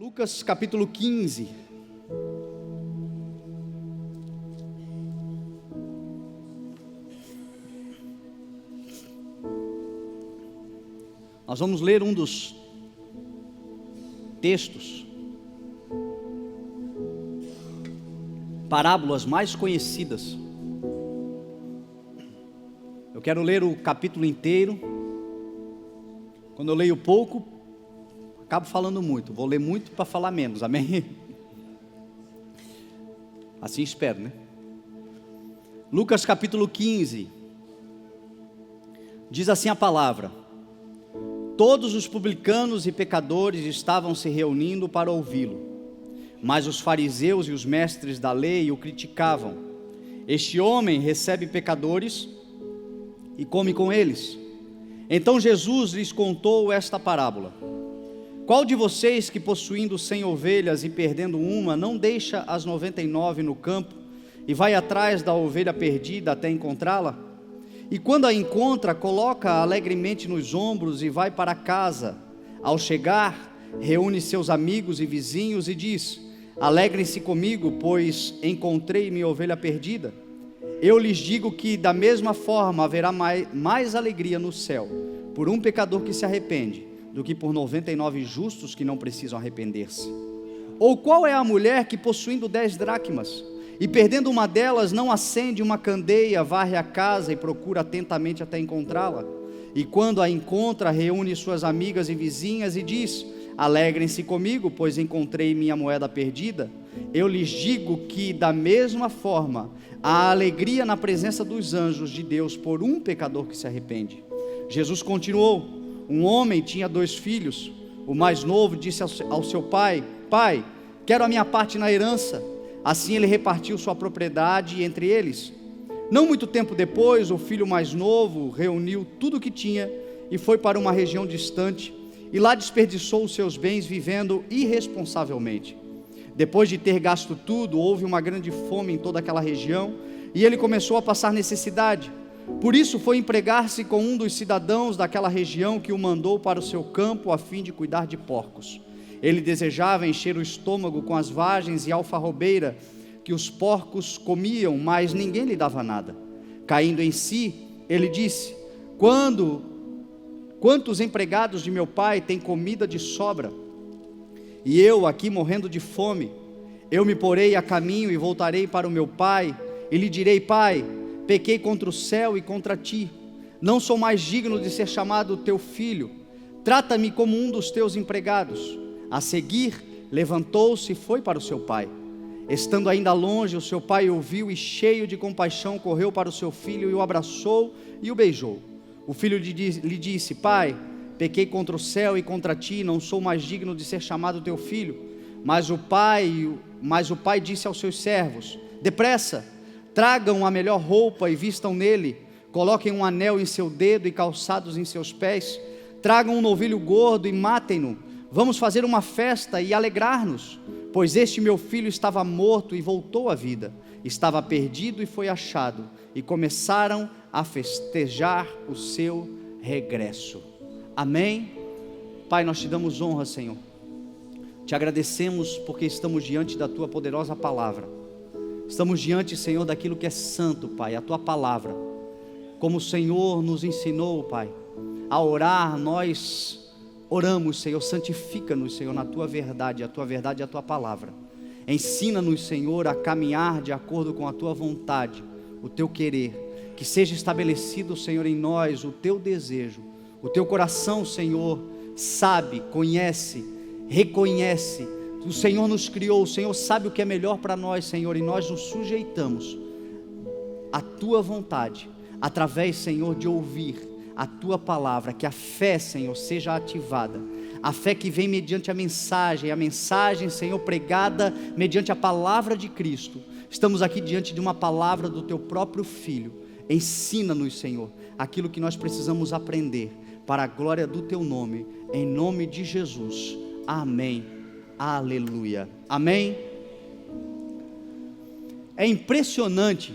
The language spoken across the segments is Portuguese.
Lucas capítulo 15. Nós vamos ler um dos textos, parábolas mais conhecidas. Eu quero ler o capítulo inteiro. Quando eu leio pouco, acabo falando muito. Vou ler muito para falar menos, amém? Assim espero, né? Lucas capítulo 15. Diz assim a palavra: todos os publicanos e pecadores estavam se reunindo para ouvi-lo, mas os fariseus e os mestres da lei o criticavam. Este homem recebe pecadores e come com eles. Então Jesus lhes contou esta parábola: qual de vocês que, possuindo 100 ovelhas e perdendo uma, não deixa as 99 no campo e vai atrás da ovelha perdida até encontrá-la? E quando a encontra, coloca alegremente nos ombros e vai para casa. Ao chegar, reúne seus amigos e vizinhos e diz: alegrem-se comigo, pois encontrei minha ovelha perdida. Eu lhes digo que da mesma forma haverá mais alegria no céu por um pecador que se arrepende, do que por 99 justos que não precisam arrepender-se. Ou qual é a mulher que, possuindo 10 dracmas e perdendo uma delas, não acende uma candeia, varre a casa e procura atentamente até encontrá-la? E quando a encontra, reúne suas amigas e vizinhas e diz: alegrem-se comigo, pois encontrei minha moeda perdida. Eu lhes digo que da mesma forma há alegria na presença dos anjos de Deus por um pecador que se arrepende. Jesus continuou: um homem tinha 2 filhos. O mais novo disse ao seu pai: pai, quero a minha parte na herança. Assim ele repartiu sua propriedade entre eles. Não muito tempo depois, o filho mais novo reuniu tudo o que tinha e foi para uma região distante, e lá desperdiçou os seus bens vivendo irresponsavelmente. Depois de ter gasto tudo, houve uma grande fome em toda aquela região, e ele começou a passar necessidade. Por isso foi empregar-se com um dos cidadãos daquela região, que o mandou para o seu campo a fim de cuidar de porcos. Ele desejava encher o estômago com as vagens e alfarrobeira que os porcos comiam, mas ninguém lhe dava nada. Caindo em si, ele disse: quantos empregados de meu pai têm comida de sobra, e eu aqui morrendo de fome? Eu me porei a caminho e voltarei para o meu pai, e lhe direi: pai, pequei contra o céu e contra ti, não sou mais digno de ser chamado teu filho, trata-me como um dos teus empregados. A seguir, levantou-se e foi para o seu pai. Estando ainda longe, o seu pai o viu e, cheio de compaixão, correu para o seu filho e o abraçou e o beijou. O filho lhe disse: pai, pequei contra o céu e contra ti, não sou mais digno de ser chamado teu filho. Mas o pai disse aos seus servos: depressa, tragam a melhor roupa e vistam nele, coloquem um anel em seu dedo e calçados em seus pés, tragam um novilho gordo e matem-no. Vamos fazer uma festa e alegrar-nos, pois este meu filho estava morto e voltou à vida, estava perdido e foi achado, e começaram a festejar o seu regresso. Amém? Pai, nós te damos honra, Senhor, te agradecemos porque estamos diante da tua poderosa palavra. Estamos diante, Senhor, daquilo que é santo, Pai, a tua palavra. Como o Senhor nos ensinou, Pai, a orar, nós oramos, Senhor. Santifica-nos, Senhor, na tua verdade. A tua verdade é a tua palavra. Ensina-nos, Senhor, a caminhar de acordo com a tua vontade, o teu querer. Que seja estabelecido, Senhor, em nós o teu desejo. O teu coração, Senhor, sabe, conhece, reconhece. O Senhor nos criou, o Senhor sabe o que é melhor para nós, Senhor, e nós nos sujeitamos à tua vontade, através, Senhor, de ouvir a tua palavra. Que a fé, Senhor, seja ativada, a fé que vem mediante a mensagem, Senhor, pregada mediante a palavra de Cristo. Estamos aqui diante de uma palavra do teu próprio Filho. Ensina-nos, Senhor, aquilo que nós precisamos aprender, para a glória do teu nome, em nome de Jesus, amém, aleluia, amém. É impressionante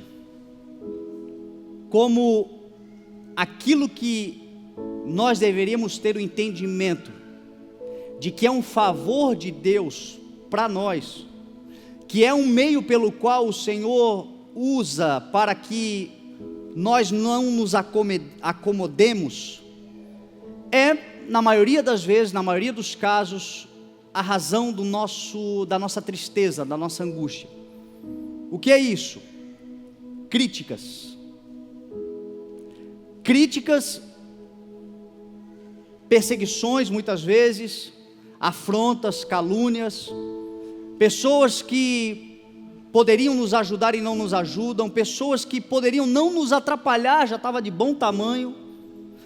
como aquilo que nós deveríamos ter o entendimento de que é um favor de Deus para nós, que é um meio pelo qual o Senhor usa para que nós não nos acomodemos, na maioria das vezes, na maioria dos casos, a razão da nossa tristeza, da nossa angústia. O que é isso? Críticas, perseguições muitas vezes, afrontas, calúnias, pessoas que poderiam nos ajudar e não nos ajudam, pessoas que poderiam não nos atrapalhar, já estava de bom tamanho,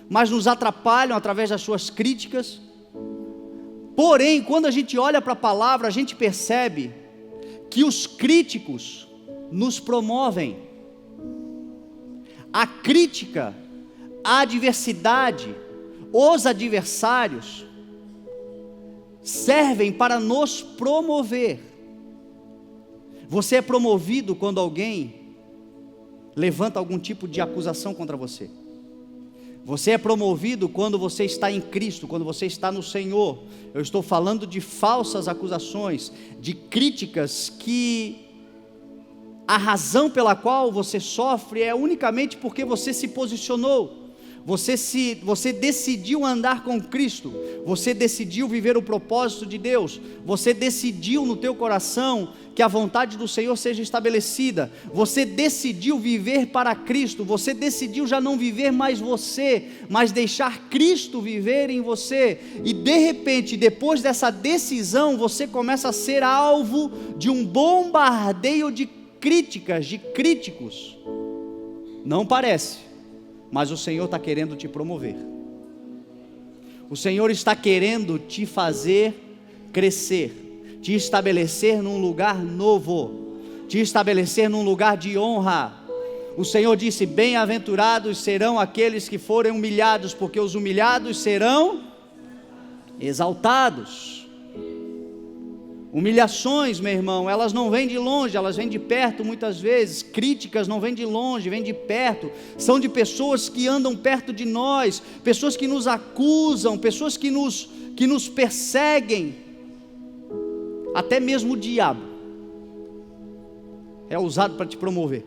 mas nos atrapalham através das suas críticas. Porém, quando a gente olha para a palavra, a gente percebe que os críticos nos promovem. A crítica, a adversidade, os adversários servem para nos promover. Você é promovido quando alguém levanta algum tipo de acusação contra você. Você é promovido quando você está em Cristo, quando você está no Senhor. Eu estou falando de falsas acusações, de críticas que a razão pela qual você sofre é unicamente porque você se posicionou. Você decidiu andar com Cristo, você decidiu viver o propósito de Deus, você decidiu no teu coração que a vontade do Senhor seja estabelecida, você decidiu viver para Cristo, você decidiu já não viver mais você, mas deixar Cristo viver em você, e de repente, depois dessa decisão, você começa a ser alvo de um bombardeio de críticas, de críticos. Não parece, mas o Senhor está querendo te promover. O Senhor está querendo te fazer crescer, te estabelecer num lugar novo, te estabelecer num lugar de honra. O Senhor disse: bem-aventurados serão aqueles que forem humilhados, porque os humilhados serão exaltados. Humilhações, meu irmão, elas não vêm de longe, elas vêm de perto muitas vezes. Críticas não vêm de longe, vêm de perto. São de pessoas que andam perto de nós, pessoas que nos acusam, pessoas que nos perseguem. Até mesmo o diabo é usado para te promover.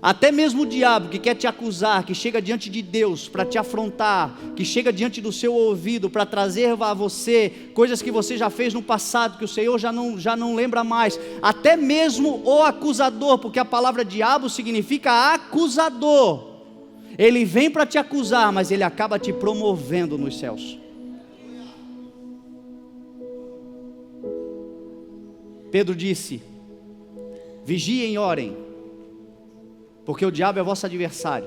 Até mesmo o diabo que quer te acusar, que chega diante de Deus para te afrontar, que chega diante do seu ouvido para trazer a você coisas que você já fez no passado, que o Senhor já não lembra mais. Até mesmo o acusador, porque a palavra diabo significa acusador. Ele vem para te acusar, mas ele acaba te promovendo nos céus. Pedro disse: vigiem e orem, porque o diabo é vosso adversário,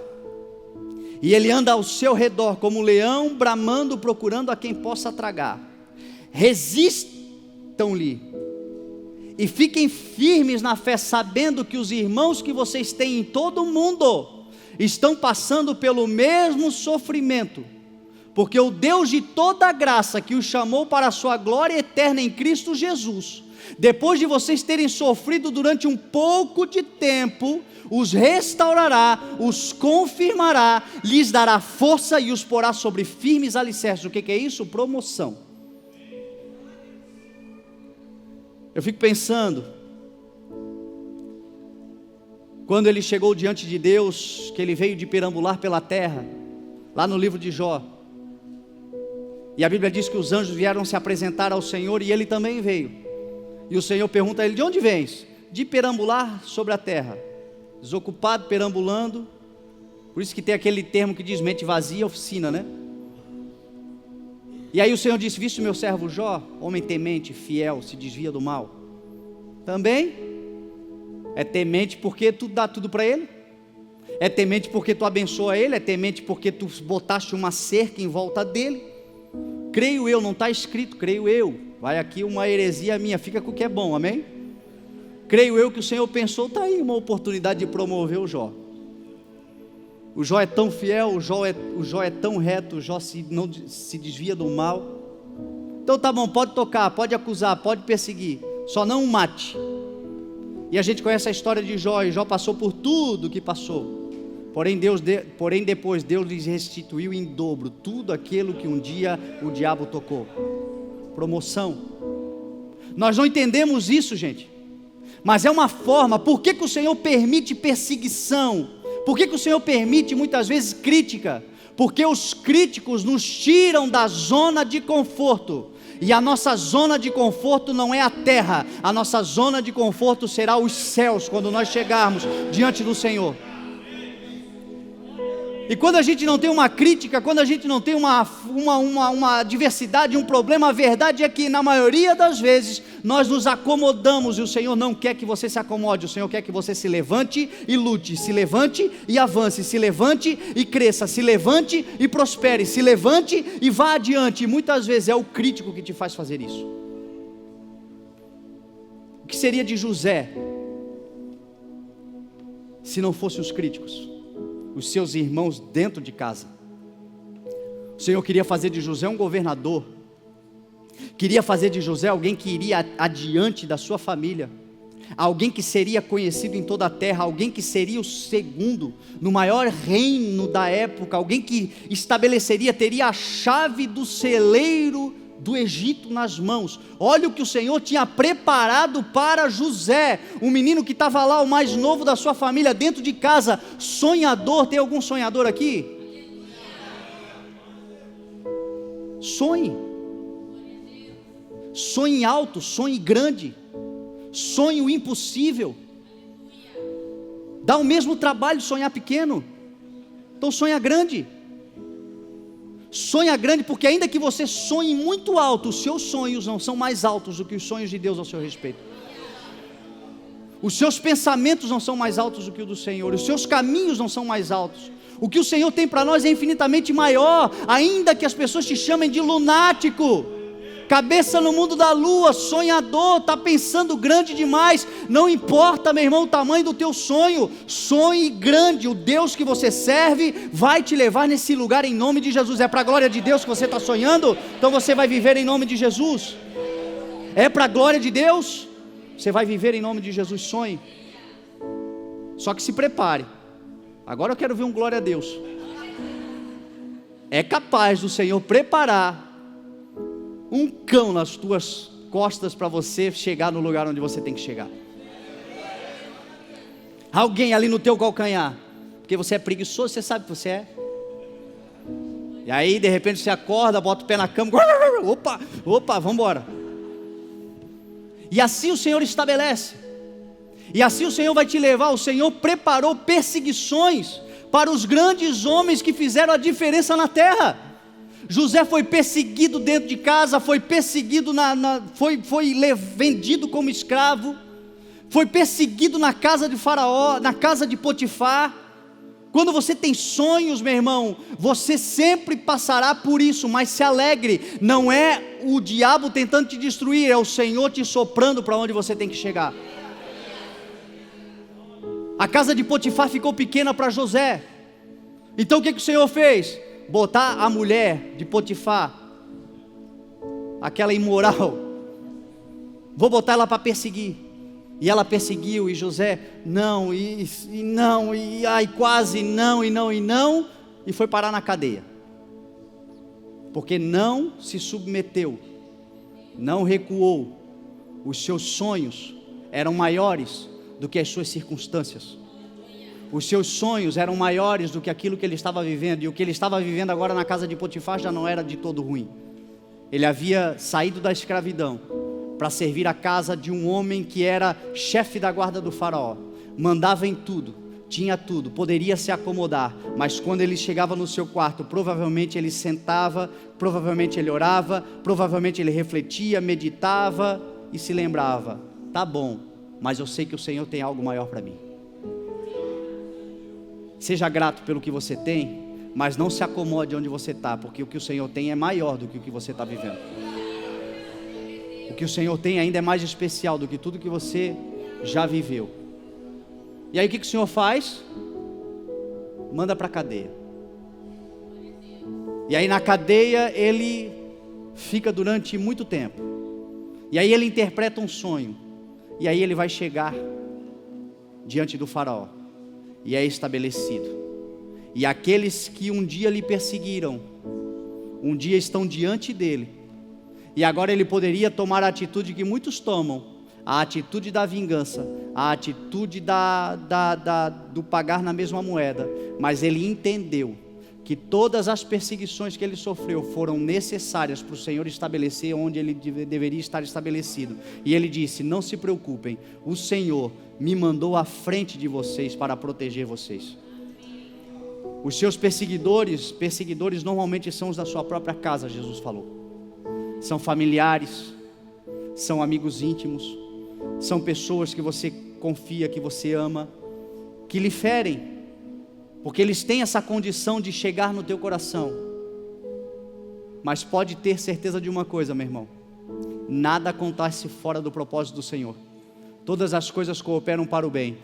e ele anda ao seu redor como um leão bramando, procurando a quem possa tragar. Resistam-lhe e fiquem firmes na fé, sabendo que os irmãos que vocês têm em todo o mundo estão passando pelo mesmo sofrimento, porque o Deus de toda graça, que os chamou para a sua glória eterna em Cristo Jesus, depois de vocês terem sofrido durante um pouco de tempo, os restaurará, os confirmará, lhes dará força e os porá sobre firmes alicerces. O que é isso? Promoção. Eu fico pensando, quando ele chegou diante de Deus, que ele veio de perambular pela terra, lá no livro de Jó, e a Bíblia diz que os anjos vieram se apresentar ao Senhor, e ele também veio, e o Senhor pergunta a ele: de onde vens? De perambular sobre a terra, desocupado, perambulando. Por isso que tem aquele termo que diz mente vazia, oficina, né? E aí o Senhor disse: viste o meu servo Jó, homem temente, fiel, se desvia do mal. Também é temente porque tu dá tudo para ele, é temente porque tu abençoa ele, é temente porque tu botaste uma cerca em volta dele. Creio eu, não está escrito, creio eu. Vai aqui uma heresia minha, fica com o que é bom, amém? Creio eu que o Senhor pensou: está aí uma oportunidade de promover o Jó. O Jó é tão fiel, o Jó é tão reto, o Jó não se desvia do mal. Então tá bom, pode tocar, pode acusar, pode perseguir, só não o mate. E a gente conhece a história de Jó, e Jó passou por tudo que passou. Porém depois Deus lhes restituiu em dobro tudo aquilo que um dia o diabo tocou. Promoção. Nós não entendemos isso, gente, mas é uma forma. Por que o Senhor permite perseguição? Por que o Senhor permite muitas vezes crítica? Porque os críticos nos tiram da zona de conforto. E a nossa zona de conforto não é a terra, a nossa zona de conforto será os céus, quando nós chegarmos diante do Senhor. E quando a gente não tem uma crítica, quando a gente não tem uma adversidade, um problema, a verdade é que na maioria das vezes nós nos acomodamos, e o Senhor não quer que você se acomode, o Senhor quer que você se levante e lute, se levante e avance, se levante e cresça, se levante e prospere, se levante e vá adiante. E muitas vezes é o crítico que te faz fazer isso. O que seria de José se não fossem os críticos? Os seus irmãos dentro de casa. O Senhor queria fazer de José um governador, queria fazer de José alguém que iria adiante da sua família, alguém que seria conhecido em toda a terra, alguém que seria o segundo no maior reino da época, alguém que teria a chave do celeiro do Egito nas mãos. Olha o que o Senhor tinha preparado para José, um menino que estava lá, o mais novo da sua família, dentro de casa, sonhador. Tem algum sonhador aqui? Sonhe, sonhe alto, sonhe grande, sonhe o impossível. Dá o mesmo trabalho sonhar pequeno, então sonha grande. Sonha grande, porque ainda que você sonhe muito alto, os seus sonhos não são mais altos do que os sonhos de Deus ao seu respeito. Os seus pensamentos não são mais altos do que o do Senhor, os seus caminhos não são mais altos. O que o Senhor tem para nós é infinitamente maior, ainda que as pessoas te chamem de lunático, cabeça no mundo da lua, sonhador, está pensando grande demais. Não importa, meu irmão, o tamanho do teu sonho, sonhe grande. O Deus que você serve vai te levar nesse lugar em nome de Jesus. É para a glória de Deus que você está sonhando? Então você vai viver em nome de Jesus. É para a glória de Deus? Você vai viver em nome de Jesus. Sonhe. Só que se prepare. Agora eu quero ver um glória a Deus. É capaz do Senhor preparar um cão nas tuas costas para você chegar no lugar onde você tem que chegar. Alguém ali no teu calcanhar, porque você é preguiçoso, você sabe que você é. E aí de repente você acorda, bota o pé na cama, opa, vamos embora. E assim o Senhor estabelece. E assim o Senhor vai te levar. O Senhor preparou perseguições para os grandes homens que fizeram a diferença na terra. José foi perseguido dentro de casa, foi perseguido, foi vendido como escravo, foi perseguido na casa de Faraó, na casa de Potifar. Quando você tem sonhos, meu irmão, você sempre passará por isso, mas se alegre. Não é o diabo tentando te destruir, é o Senhor te soprando para onde você tem que chegar. A casa de Potifar ficou pequena para José. Então o que o Senhor fez? Botar a mulher de Potifar, aquela imoral, vou botar ela para perseguir. E ela perseguiu, e José, não, e não, e ai, quase não, e foi parar na cadeia. Porque não se submeteu, não recuou. Os seus sonhos eram maiores do que as suas circunstâncias. Os seus sonhos eram maiores do que aquilo que ele estava vivendo. E o que ele estava vivendo agora na casa de Potifar já não era de todo ruim. Ele havia saído da escravidão para servir a casa de um homem que era chefe da guarda do faraó. Mandava em tudo, tinha tudo, poderia se acomodar. Mas quando ele chegava no seu quarto, provavelmente ele sentava, provavelmente ele orava, provavelmente ele refletia, meditava e se lembrava: tá bom, mas eu sei que o Senhor tem algo maior para mim. Seja grato pelo que você tem, mas não se acomode onde você está, porque o que o Senhor tem é maior do que o que você está vivendo. O que o Senhor tem ainda é mais especial do que tudo que você já viveu. E aí o que o Senhor faz? Manda para a cadeia. E aí na cadeia ele fica durante muito tempo. E aí ele interpreta um sonho. E aí ele vai chegar diante do faraó. E é estabelecido. E aqueles que um dia lhe perseguiram, um dia estão diante dele. E agora ele poderia tomar a atitude que muitos tomam, a atitude da vingança, a atitude do pagar na mesma moeda. Mas ele entendeu que todas as perseguições que ele sofreu foram necessárias para o Senhor estabelecer onde ele deveria estar estabelecido. E ele disse: não se preocupem, o Senhor me mandou à frente de vocês para proteger vocês. Os seus perseguidores normalmente são os da sua própria casa, Jesus falou. São familiares, são amigos íntimos, são pessoas que você confia, que você ama, que lhe ferem, porque eles têm essa condição de chegar no teu coração. Mas pode ter certeza de uma coisa, meu irmão: nada acontece fora do propósito do Senhor. Todas as coisas cooperam para o bem.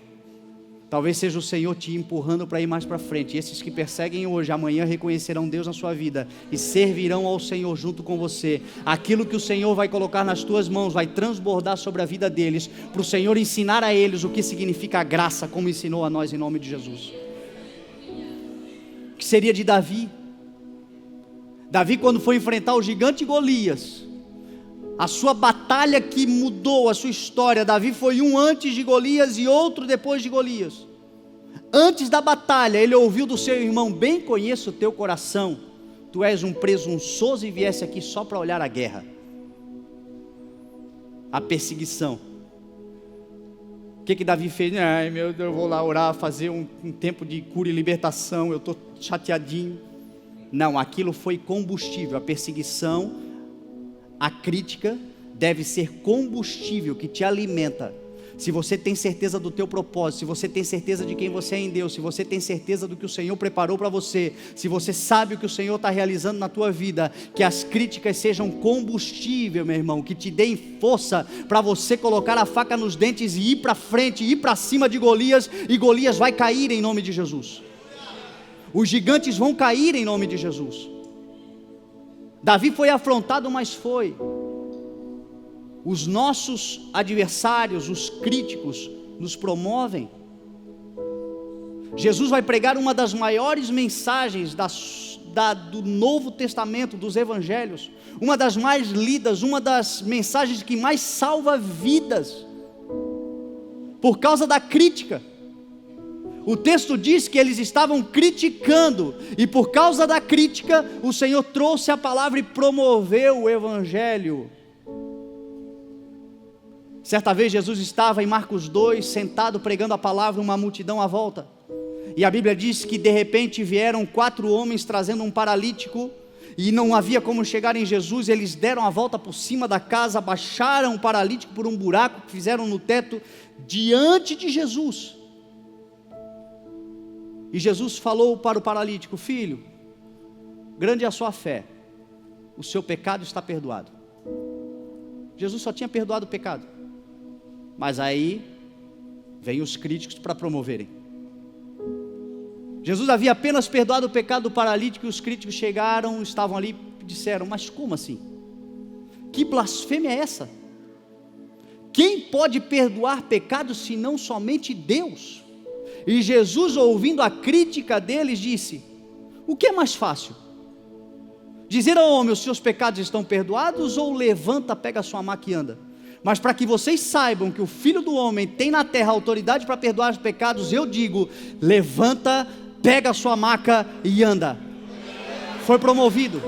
Talvez seja o Senhor te empurrando para ir mais para frente. E esses que perseguem hoje, amanhã reconhecerão Deus na sua vida e servirão ao Senhor junto com você. Aquilo que o Senhor vai colocar nas tuas mãos vai transbordar sobre a vida deles, para o Senhor ensinar a eles o que significa a graça, como ensinou a nós, em nome de Jesus. O que seria de Davi? Davi, quando foi enfrentar o gigante Golias, a sua batalha que mudou a sua história. Davi foi um antes de Golias e outro depois de Golias. Antes da batalha, ele ouviu do seu irmão: bem conheço o teu coração, tu és um presunçoso e viesse aqui só para olhar a guerra, a perseguição. O que Davi fez? Ai meu Deus, eu vou lá orar, fazer um tempo de cura e libertação, eu estou chateadinho. Não, aquilo foi combustível. A perseguição, a crítica deve ser combustível que te alimenta. Se você tem certeza do teu propósito, se você tem certeza de quem você é em Deus, se você tem certeza do que o Senhor preparou para você, se você sabe o que o Senhor está realizando na tua vida, que as críticas sejam combustível, meu irmão, que te deem força para você colocar a faca nos dentes e ir para frente, ir para cima de Golias, e Golias vai cair em nome de Jesus. Os gigantes vão cair em nome de Jesus. Davi foi afrontado, mas foi. Os nossos adversários, os críticos, nos promovem. Jesus vai pregar uma das maiores mensagens do Novo Testamento, dos Evangelhos, uma das mais lidas, uma das mensagens que mais salva vidas, por causa da crítica. O texto diz que eles estavam criticando, e por causa da crítica, o Senhor trouxe a palavra e promoveu o Evangelho. Certa vez Jesus estava em Marcos 2, sentado pregando a palavra, uma multidão à volta. E a Bíblia diz que de repente vieram 4 homens trazendo um paralítico, e não havia como chegar em Jesus. Eles deram a volta por cima da casa, baixaram o paralítico por um buraco que fizeram no teto, diante de Jesus. E Jesus falou para o paralítico: filho, grande é a sua fé, o seu pecado está perdoado. Jesus só tinha perdoado o pecado, mas aí vem os críticos para promoverem. Jesus havia apenas perdoado o pecado do paralítico, e os críticos chegaram, estavam ali e disseram: mas como assim? Que blasfêmia é essa? Quem pode perdoar pecados senão somente Deus? E Jesus, ouvindo a crítica deles, disse: o que é mais fácil? Dizer ao homem: os seus pecados estão perdoados, ou levanta, pega a sua maca e anda? Mas para que vocês saibam que o Filho do Homem tem na terra autoridade para perdoar os pecados, eu digo: levanta, pega a sua maca e anda. Foi promovido.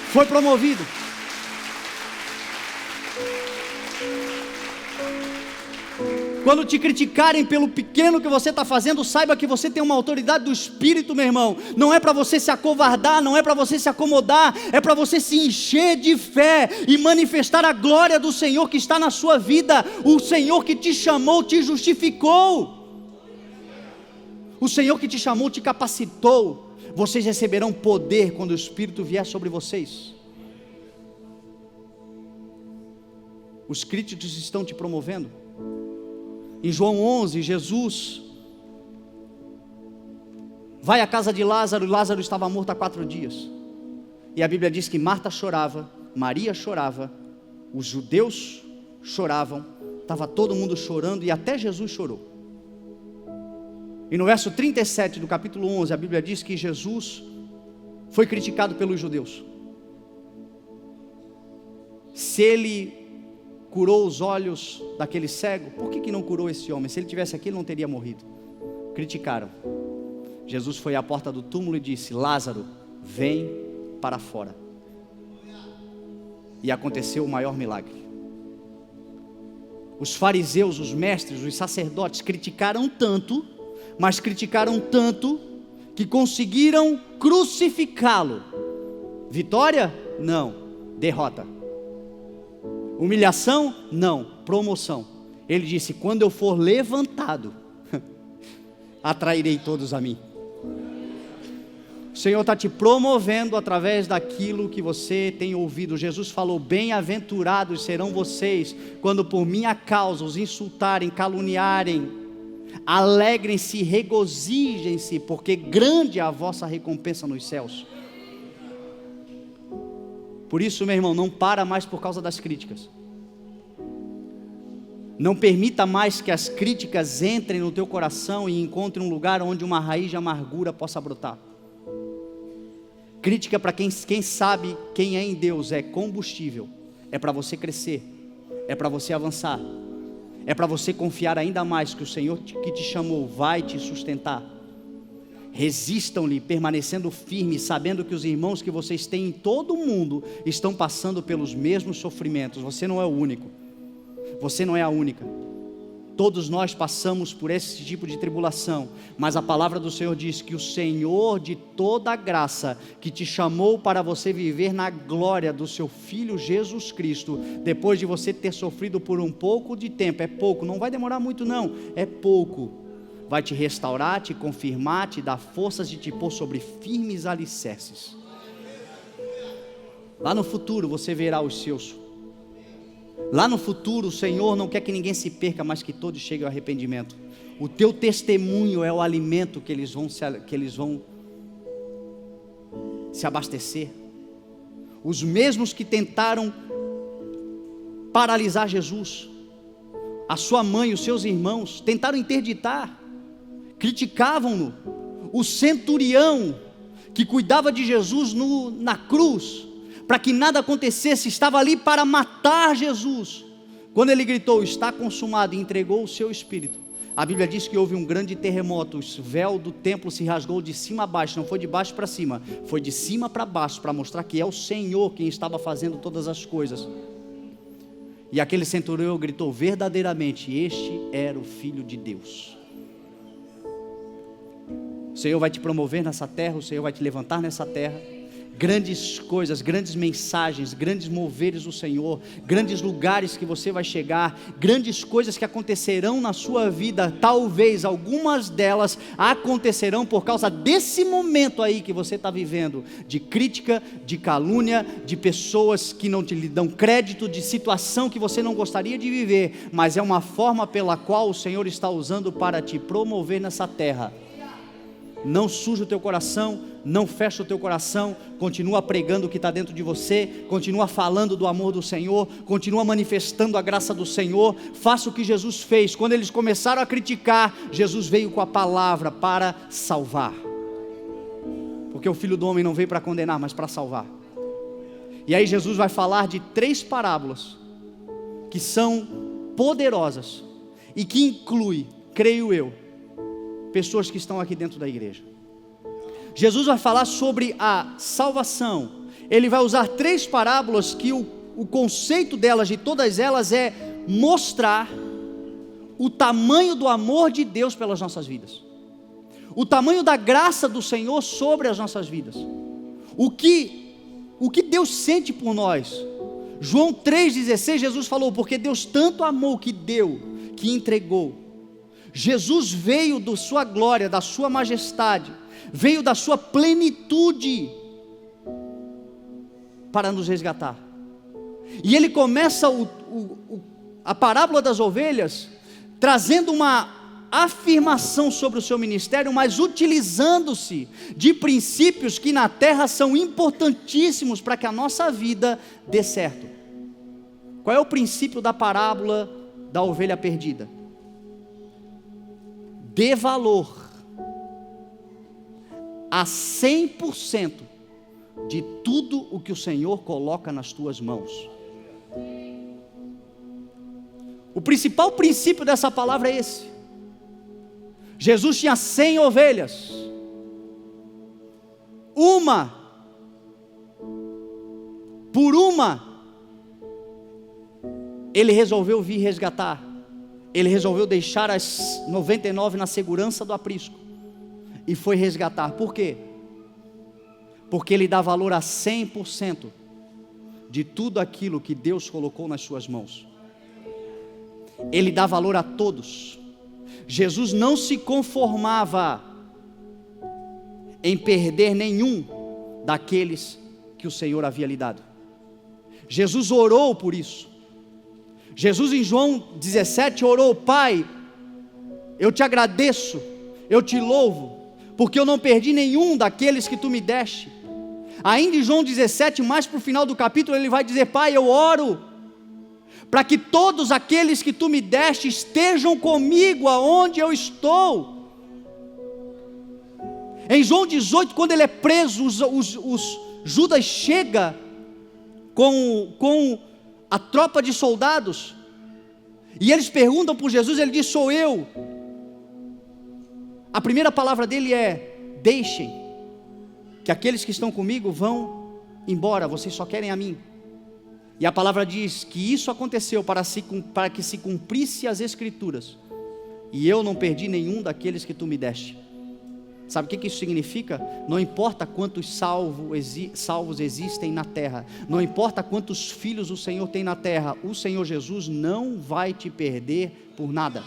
Foi promovido. Quando te criticarem pelo pequeno que você está fazendo, saiba que você tem uma autoridade do Espírito, meu irmão. Não é para você se acovardar, não é para você se acomodar, é para você se encher de fé e manifestar a glória do Senhor que está na sua vida. O Senhor que te chamou, te justificou. O Senhor que te chamou, te capacitou. Vocês receberão poder quando o Espírito vier sobre vocês. Os críticos estão te promovendo. Em João 11, Jesus vai à casa de Lázaro, e Lázaro estava morto há 4 dias. E a Bíblia diz que Marta chorava, Maria chorava, os judeus choravam, estava todo mundo chorando, e até Jesus chorou. E no verso 37 do capítulo 11, a Bíblia diz que Jesus foi criticado pelos judeus. Se ele curou os olhos daquele cego, por que não curou esse homem? Se ele tivesse aqui, ele não teria morrido. Criticaram. Jesus foi à porta do túmulo e disse: Lázaro, vem para fora. E aconteceu o maior milagre. Os fariseus, os mestres, os sacerdotes criticaram tanto, mas criticaram tanto, que conseguiram crucificá-lo. Vitória? Não. Derrota. Humilhação? Não. Promoção. Ele disse: quando eu for levantado, atrairei todos a mim. O Senhor está te promovendo através daquilo que você tem ouvido. Jesus falou: bem-aventurados serão vocês, quando por minha causa os insultarem, caluniarem. Alegrem-se, regozijem-se, porque grande é a vossa recompensa nos céus. Por isso, meu irmão, não para mais por causa das críticas. Não permita mais que as críticas entrem no teu coração e encontrem um lugar onde uma raiz de amargura possa brotar. Crítica, para quem sabe quem é em Deus, é combustível. É para você crescer, é para você avançar, é para você confiar ainda mais que o Senhor que te chamou vai te sustentar. Resistam-lhe, permanecendo firmes, sabendo que os irmãos que vocês têm em todo o mundo estão passando pelos mesmos sofrimentos. Você não é o único, você não é a única. Todos nós passamos por esse tipo de tribulação, mas a palavra do Senhor diz que o Senhor de toda a graça, que te chamou para você viver na glória do seu Filho Jesus Cristo, depois de você ter sofrido por um pouco de tempo, é pouco, não vai demorar muito não, é pouco, vai te restaurar, te confirmar, te dar forças de te pôr sobre firmes alicerces. Lá no futuro você verá os seus. Lá no futuro o Senhor não quer que ninguém se perca, mas que todos cheguem ao arrependimento. O teu testemunho é o alimento que eles vão se abastecer. Os mesmos que tentaram paralisar Jesus, a sua mãe, os seus irmãos, tentaram interditar, criticavam-no. O centurião que cuidava de Jesus na cruz, para que nada acontecesse, estava ali para matar Jesus. Quando ele gritou: está consumado, e entregou o seu espírito, a Bíblia diz que houve um grande terremoto. O véu do templo se rasgou de cima a baixo, não foi de baixo para cima, foi de cima para baixo, para mostrar que é o Senhor quem estava fazendo todas as coisas. E aquele centurião gritou: verdadeiramente este era o Filho de Deus. O Senhor vai te promover nessa terra, o Senhor vai te levantar nessa terra. Grandes coisas, grandes mensagens, grandes moveres do Senhor, grandes lugares que você vai chegar, grandes coisas que acontecerão na sua vida. Talvez algumas delas acontecerão por causa desse momento aí que você está vivendo, de crítica, de calúnia, de pessoas que não te lhe dão crédito, de situação que você não gostaria de viver, mas é uma forma pela qual o Senhor está usando para te promover nessa terra. Não suja o teu coração, não fecha o teu coração, continua pregando o que está dentro de você, continua falando do amor do Senhor, continua manifestando a graça do Senhor. Faça o que Jesus fez. Quando eles começaram a criticar, Jesus veio com a palavra para salvar, porque o Filho do Homem não veio para condenar, mas para salvar. E aí Jesus vai falar de 3 parábolas que são poderosas e que inclui, creio eu, pessoas que estão aqui dentro da igreja. Jesus vai falar sobre a salvação. Ele vai usar 3 parábolas que o conceito delas, de todas elas, é mostrar o tamanho do amor de Deus pelas nossas vidas, o tamanho da graça do Senhor sobre as nossas vidas, o que Deus sente por nós. João 3,16, Jesus falou: porque Deus tanto amou que deu, que entregou. Jesus veio da sua glória, da sua majestade, veio da sua plenitude para nos resgatar. E ele começa a parábola das ovelhas trazendo uma afirmação sobre o seu ministério, mas utilizando-se de princípios que na terra são importantíssimos para que a nossa vida dê certo. Qual é o princípio da parábola da ovelha perdida? Dê valor a 100% de tudo o que o Senhor coloca nas tuas mãos. O principal princípio dessa palavra é esse. Jesus tinha 100 ovelhas, por uma, ele resolveu vir resgatar. Ele resolveu deixar as 99 na segurança do aprisco e foi resgatar. Por quê? Porque ele dá valor a 100% de tudo aquilo que Deus colocou nas suas mãos. Ele dá valor a todos. Jesus não se conformava em perder nenhum daqueles que o Senhor havia lhe dado. Jesus orou por isso. Jesus em João 17 orou: Pai, eu te agradeço, eu te louvo, porque eu não perdi nenhum daqueles que tu me deste. Ainda em João 17, mais para o final do capítulo, ele vai dizer: Pai, eu oro para que todos aqueles que tu me deste estejam comigo aonde eu estou. Em João 18, quando ele é preso, Judas chega com a tropa de soldados, e eles perguntam por Jesus, ele diz: sou eu. A primeira palavra dele é: deixem, que aqueles que estão comigo vão embora, vocês só querem a mim. E a palavra diz que isso aconteceu para que se cumprisse as Escrituras, e eu não perdi nenhum daqueles que tu me deste. Sabe o que isso significa? Não importa quantos salvos existem na terra, não importa quantos filhos o Senhor tem na terra, o Senhor Jesus não vai te perder por nada.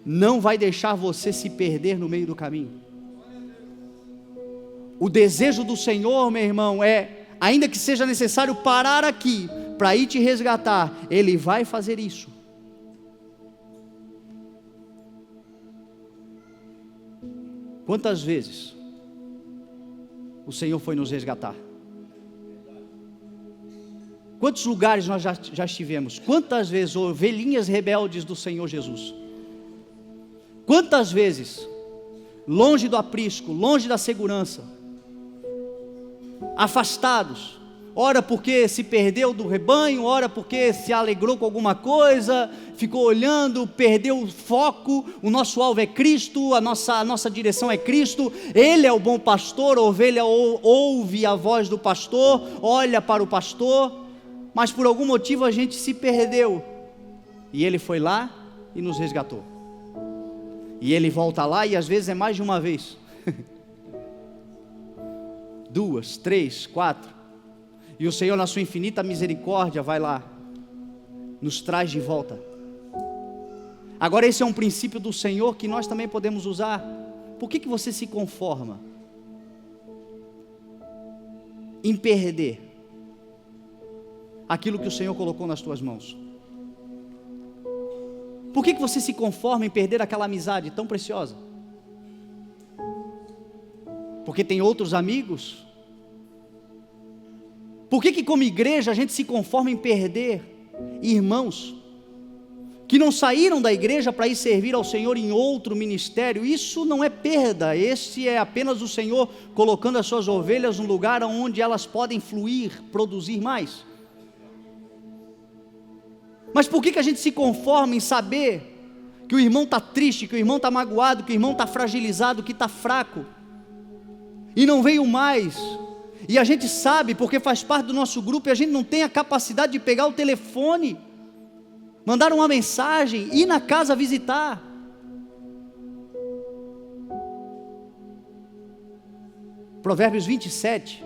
Não vai deixar você se perder no meio do caminho. O desejo do Senhor, meu irmão, é, ainda que seja necessário parar aqui para ir te resgatar, Ele vai fazer isso. Quantas vezes o Senhor foi nos resgatar? Quantos lugares nós já estivemos? Quantas vezes ovelhinhas rebeldes do Senhor Jesus? Quantas vezes, longe do aprisco, longe da segurança, afastados, ora porque se perdeu do rebanho, ora porque se alegrou com alguma coisa, ficou olhando, perdeu o foco. O nosso alvo é Cristo, a nossa direção é Cristo. Ele é o bom pastor, a ovelha ouve a voz do pastor, olha para o pastor, mas por algum motivo a gente se perdeu, e Ele foi lá e nos resgatou, e Ele volta lá, e às vezes é mais de uma vez, 2, 3, 4, e o Senhor, na sua infinita misericórdia, vai lá, nos traz de volta. Agora, esse é um princípio do Senhor que nós também podemos usar. Por que você se conforma em perder aquilo que o Senhor colocou nas tuas mãos? Por que você se conforma em perder aquela amizade tão preciosa? Porque tem outros amigos? Por que como igreja a gente se conforma em perder irmãos que não saíram da igreja para ir servir ao Senhor em outro ministério? Isso não é perda, esse é apenas o Senhor colocando as suas ovelhas num lugar onde elas podem fluir, produzir mais. Mas por que a gente se conforma em saber que o irmão está triste, que o irmão está magoado, que o irmão está fragilizado, que está fraco, e não veio mais? E a gente sabe, porque faz parte do nosso grupo, e a gente não tem a capacidade de pegar o telefone, mandar uma mensagem, ir na casa visitar. Provérbios 27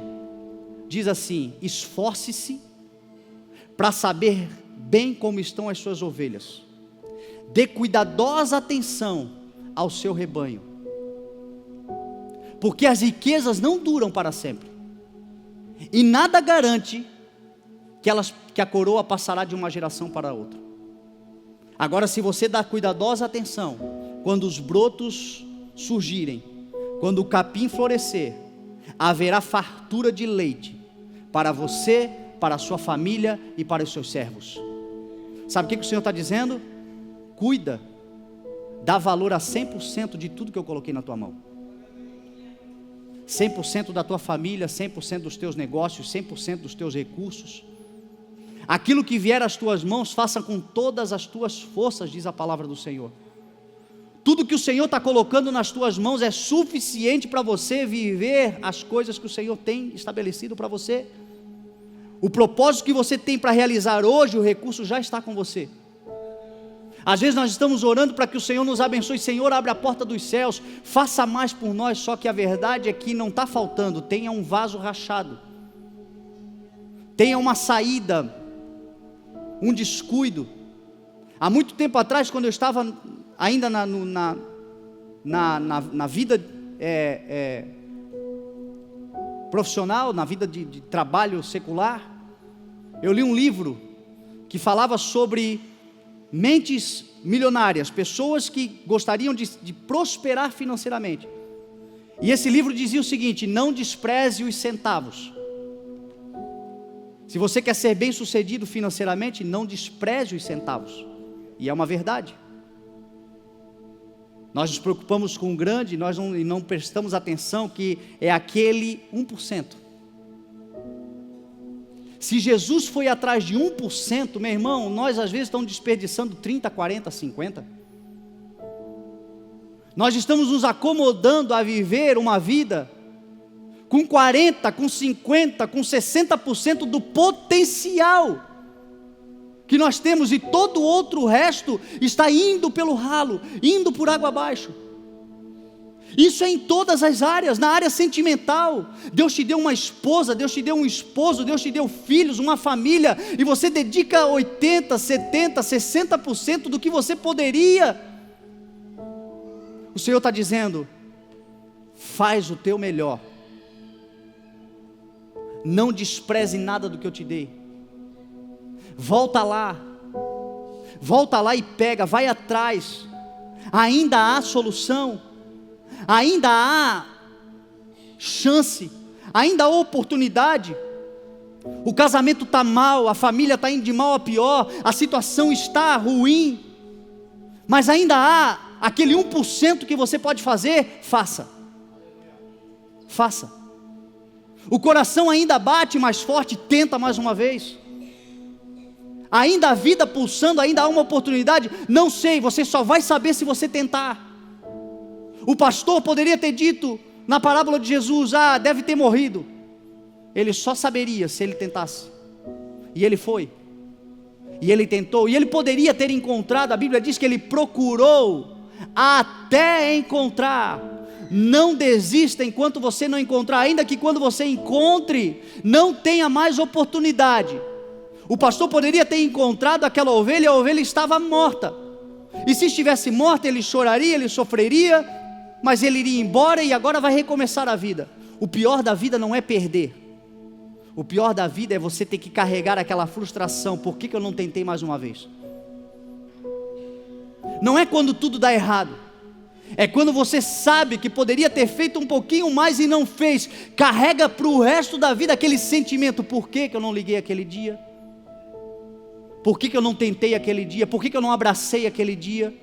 diz assim: esforce-se para saber bem como estão as suas ovelhas, dê cuidadosa atenção ao seu rebanho, porque as riquezas não duram para sempre, e nada garante que a coroa passará de uma geração para outra. Agora, se você dá cuidadosa atenção, quando os brotos surgirem, quando o capim florescer, haverá fartura de leite para você, para a sua família e para os seus servos. Sabe o que o Senhor está dizendo? Cuida, dá valor a 100% de tudo que eu coloquei na tua mão. 100% da tua família, 100% dos teus negócios, 100% dos teus recursos. Aquilo que vier às tuas mãos, faça com todas as tuas forças, diz a palavra do Senhor. Tudo que o Senhor está colocando nas tuas mãos é suficiente para você viver as coisas que o Senhor tem estabelecido para você. O propósito que você tem para realizar hoje, o recurso já está com você. Às vezes nós estamos orando para que o Senhor nos abençoe. Senhor, abre a porta dos céus, faça mais por nós. Só que a verdade é que não está faltando. Tenha um vaso rachado, tenha uma saída, um descuido. Há muito tempo atrás, quando eu estava ainda na vida profissional, na vida de trabalho secular, eu li um livro que falava sobre mentes milionárias, pessoas que gostariam de prosperar financeiramente. E esse livro dizia o seguinte: não despreze os centavos. Se você quer ser bem sucedido financeiramente, não despreze os centavos. E é uma verdade. Nós nos preocupamos com o grande, nós não prestamos atenção que é aquele 1%. Se Jesus foi atrás de 1%, meu irmão, nós às vezes estamos desperdiçando 30, 40, 50. Nós estamos nos acomodando a viver uma vida com 40, com 50, com 60% do potencial que nós temos, e todo o outro resto está indo pelo ralo, indo por água abaixo. Isso é em todas as áreas. Na área sentimental, Deus te deu uma esposa, Deus te deu um esposo, Deus te deu filhos, uma família, e você dedica 80, 70, 60% do que você poderia. O Senhor está dizendo: faz o teu melhor, não despreze nada do que eu te dei. Volta lá e pega, vai atrás. Ainda há solução, ainda há chance, ainda há oportunidade. O casamento está mal, a família está indo de mal a pior, a situação está ruim, mas ainda há aquele 1% que você pode fazer. Faça. O coração ainda bate mais forte, tenta mais uma vez. Ainda a vida pulsando, ainda há uma oportunidade. Não sei, você só vai saber se você tentar. O pastor poderia ter dito na parábola de Jesus: deve ter morrido. Ele só saberia se ele tentasse. E ele foi, e ele tentou, e ele poderia ter encontrado. A Bíblia diz que ele procurou até encontrar. Não desista enquanto você não encontrar. Ainda que quando você encontre, não tenha mais oportunidade. O pastor poderia ter encontrado aquela ovelha, e a ovelha estava morta. E se estivesse morta, ele choraria, ele sofreria, mas ele iria embora e agora vai recomeçar a vida. O pior da vida não é perder. O pior da vida é você ter que carregar aquela frustração. Por que eu não tentei mais uma vez? Não é quando tudo dá errado. É quando você sabe que poderia ter feito um pouquinho mais e não fez. Carrega para o resto da vida aquele sentimento: por que eu não liguei aquele dia? Por que eu não tentei aquele dia? Por que eu não abracei aquele dia?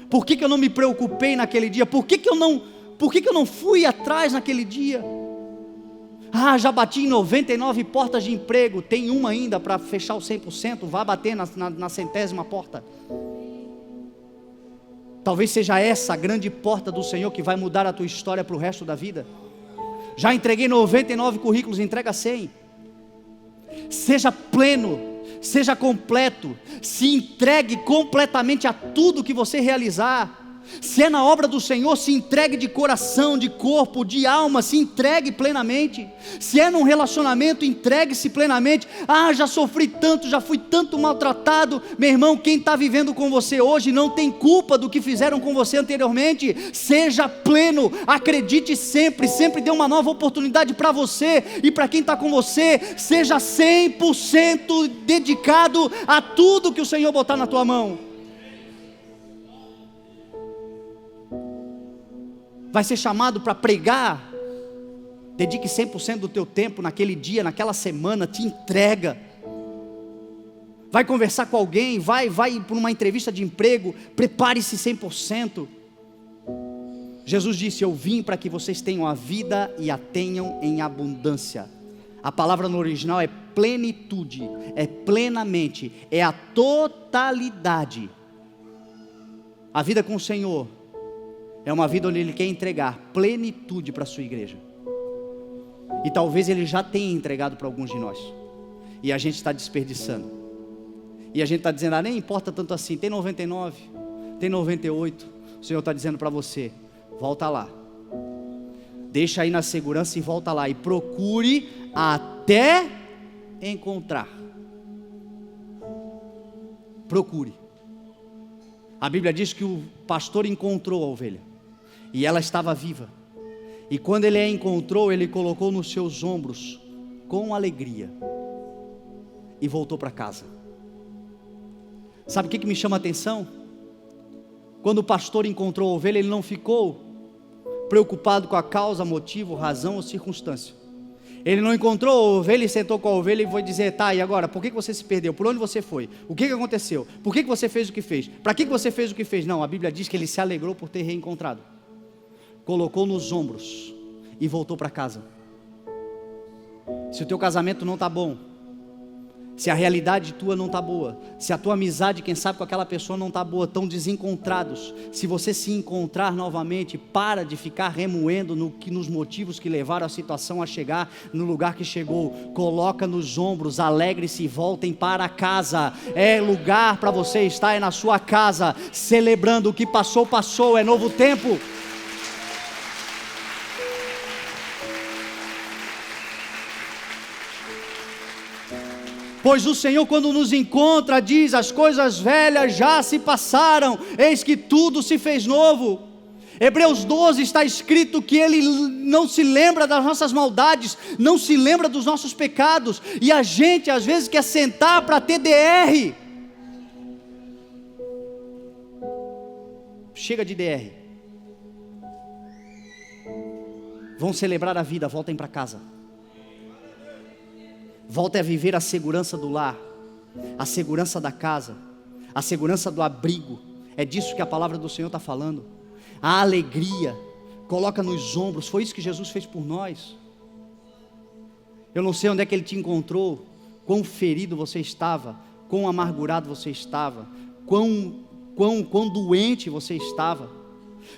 Por que eu não me preocupei naquele dia? Por que eu não fui atrás naquele dia? Já bati em 99 portas de emprego, tem uma ainda para fechar o 100%, vá bater na 100ª porta. Talvez seja essa a grande porta do Senhor que vai mudar a tua história para o resto da vida. Já entreguei 99 currículos, entrega 100. Seja pleno, seja completo, se entregue completamente a tudo que você realizar. Se é na obra do Senhor, se entregue de coração, de corpo, de alma, se entregue plenamente. Se é num relacionamento, entregue-se plenamente. Já sofri tanto, já fui tanto maltratado. Meu irmão, quem está vivendo com você hoje não tem culpa do que fizeram com você anteriormente. Seja pleno, acredite sempre, sempre dê uma nova oportunidade para você e para quem está com você. Seja 100% dedicado a tudo que o Senhor botar na tua mão. Vai ser chamado para pregar, dedique 100% do teu tempo naquele dia, naquela semana, te entrega. vai conversar com alguém, vai para uma entrevista de emprego, prepare-se 100%. Jesus disse: eu vim para que vocês tenham a vida e a tenham em abundância. A palavra no original é plenitude, é plenamente, é a totalidade. A vida com o Senhor é uma vida onde Ele quer entregar plenitude para a sua igreja. E talvez Ele já tenha entregado para alguns de nós, e a gente está desperdiçando. E a gente está dizendo: nem importa tanto assim, tem 99, tem 98. O Senhor está dizendo para você: volta lá, deixa aí na segurança e volta lá, e procure até encontrar. Procure. A Bíblia diz que o pastor encontrou a ovelha, e ela estava viva, e quando ele a encontrou, ele colocou nos seus ombros com alegria, e voltou para casa. Sabe o que me chama a atenção? Quando o pastor encontrou a ovelha, ele não ficou preocupado com a causa, motivo, razão ou circunstância. Ele não encontrou a ovelha e sentou com a ovelha e foi dizer: tá, e agora, por que você se perdeu? Por onde você foi? O que aconteceu? Por que você fez o que fez? Para que você fez o que fez? Não, a Bíblia diz que ele se alegrou por ter reencontrado, colocou nos ombros e voltou para casa. Se o teu casamento não está bom, se a realidade tua não está boa, se a tua amizade, quem sabe, com aquela pessoa não está boa, estão desencontrados, se você se encontrar novamente, para de ficar remoendo nos motivos que levaram a situação a chegar no lugar que chegou. Coloca nos ombros, alegre-se e voltem para casa. É lugar para você estar, é na sua casa, celebrando. O que passou, passou, é novo tempo. Pois o Senhor, quando nos encontra, diz: as coisas velhas já se passaram, eis que tudo se fez novo. Hebreus 12 está escrito que Ele não se lembra das nossas maldades, não se lembra dos nossos pecados, e a gente às vezes quer sentar para ter DR. Chega de DR. Vão celebrar a vida, voltem para casa. Volte a viver a segurança do lar, a segurança da casa, a segurança do abrigo. É disso que a palavra do Senhor está falando. A alegria, coloca nos ombros. Foi isso que Jesus fez por nós. Eu não sei onde é que Ele te encontrou, quão ferido você estava, quão amargurado você estava, quão doente você estava.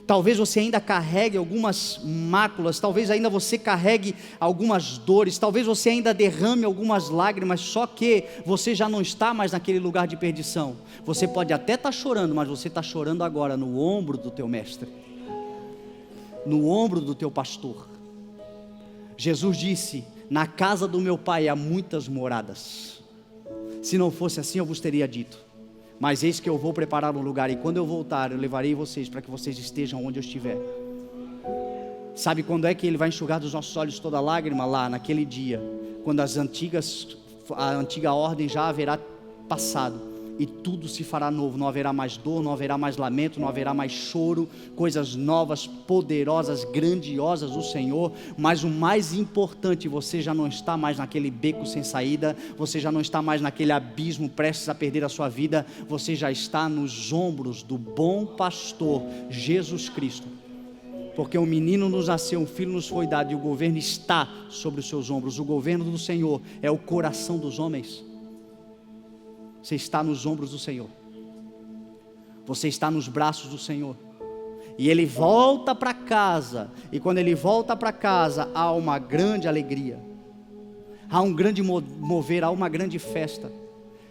Talvez você ainda carregue algumas máculas, talvez ainda você carregue algumas dores, talvez você ainda derrame algumas lágrimas, só que você já não está mais naquele lugar de perdição. Você pode até estar chorando, mas você está chorando agora no ombro do teu mestre, no ombro do teu pastor. Jesus disse: na casa do meu pai há muitas moradas. Se não fosse assim, eu vos teria dito. Mas eis que eu vou preparar um lugar, e quando eu voltar, eu levarei vocês para que vocês estejam onde eu estiver. Sabe quando é que Ele vai enxugar dos nossos olhos toda lágrima? Lá naquele dia, quando a antiga ordem já haverá passado, e tudo se fará novo. Não haverá mais dor, não haverá mais lamento, não haverá mais choro. Coisas novas, poderosas, grandiosas do Senhor. Mas o mais importante, você já não está mais naquele beco sem saída, você já não está mais naquele abismo prestes a perder a sua vida. Você já está nos ombros do bom pastor Jesus Cristo, porque um menino nos nasceu, um filho nos foi dado, e o governo está sobre os seus ombros. O governo do Senhor é o coração dos homens. Você está nos ombros do Senhor, você está nos braços do Senhor, e Ele volta para casa, e quando Ele volta para casa, há uma grande alegria, há um grande mover, há uma grande festa.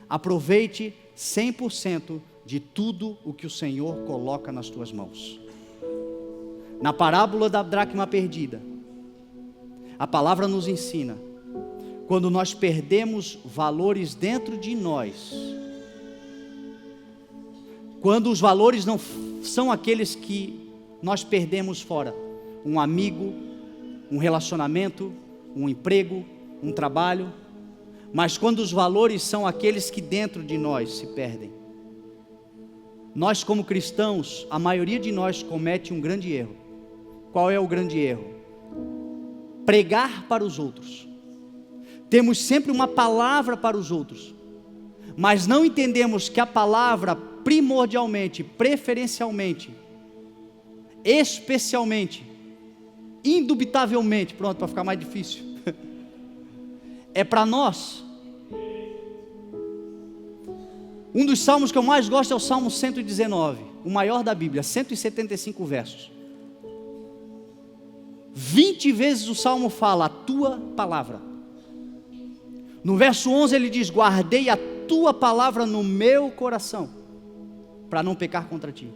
Aproveite 100% de tudo o que o Senhor coloca nas tuas mãos. Na parábola da dracma perdida, a palavra nos ensina: quando nós perdemos valores dentro de nós, quando os valores não são aqueles que nós perdemos fora, um amigo, um relacionamento, um emprego, um trabalho, mas quando os valores são aqueles que dentro de nós se perdem. Nós, como cristãos, a maioria de nós comete um grande erro. Qual é o grande erro? Pregar para os outros. Temos sempre uma palavra para os outros, mas não entendemos que a palavra primordialmente, preferencialmente, especialmente, indubitavelmente, pronto, para ficar mais difícil, é para nós. Um dos salmos que eu mais gosto é o Salmo 119, o maior da Bíblia, 175 versos. 20 vezes o Salmo fala, a tua palavra. No verso 11 ele diz, guardei a tua palavra no meu coração, para não pecar contra ti.